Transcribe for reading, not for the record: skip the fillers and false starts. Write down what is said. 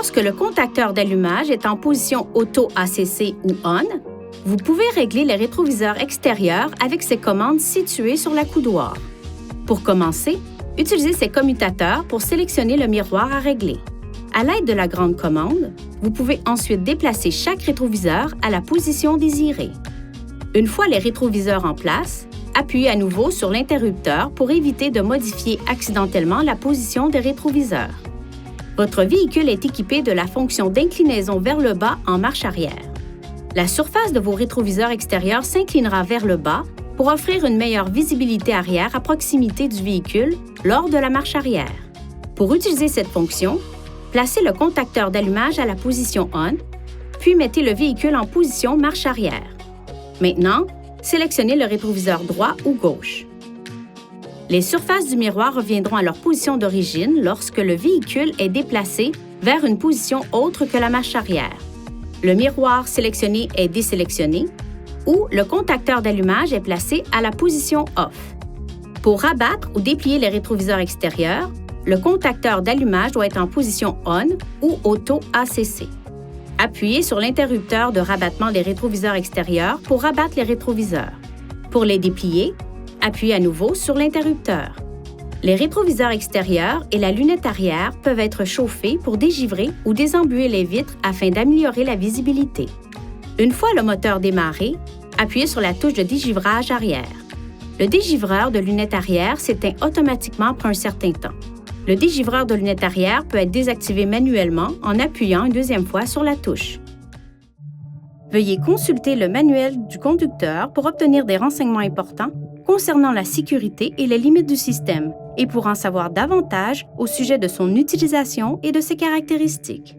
Lorsque le contacteur d'allumage est en position auto ACC ou ON, vous pouvez régler les rétroviseurs extérieurs avec ces commandes situées sur l'accoudoir. Pour commencer, utilisez ces commutateurs pour sélectionner le miroir à régler. À l'aide de la grande commande, vous pouvez ensuite déplacer chaque rétroviseur à la position désirée. Une fois les rétroviseurs en place, appuyez à nouveau sur l'interrupteur pour éviter de modifier accidentellement la position des rétroviseurs. Votre véhicule est équipé de la fonction d'inclinaison vers le bas en marche arrière. La surface de vos rétroviseurs extérieurs s'inclinera vers le bas pour offrir une meilleure visibilité arrière à proximité du véhicule lors de la marche arrière. Pour utiliser cette fonction, placez le contacteur d'allumage à la position ON, puis mettez le véhicule en position marche arrière. Maintenant, sélectionnez le rétroviseur droit ou gauche. Les surfaces du miroir reviendront à leur position d'origine lorsque le véhicule est déplacé vers une position autre que la marche arrière. Le miroir sélectionné est désélectionné ou le contacteur d'allumage est placé à la position off. Pour rabattre ou déplier les rétroviseurs extérieurs, le contacteur d'allumage doit être en position ON ou auto ACC. Appuyez sur l'interrupteur de rabattement des rétroviseurs extérieurs pour rabattre les rétroviseurs. Pour les déplier, appuyez à nouveau sur l'interrupteur. Les rétroviseurs extérieurs et la lunette arrière peuvent être chauffés pour dégivrer ou désembuer les vitres afin d'améliorer la visibilité. Une fois le moteur démarré, appuyez sur la touche de dégivrage arrière. Le dégivreur de lunettes arrière s'éteint automatiquement après un certain temps. Le dégivreur de lunettes arrière peut être désactivé manuellement en appuyant une deuxième fois sur la touche. Veuillez consulter le manuel du conducteur pour obtenir des renseignements importants concernant la sécurité et les limites du système et pour en savoir davantage au sujet de son utilisation et de ses caractéristiques.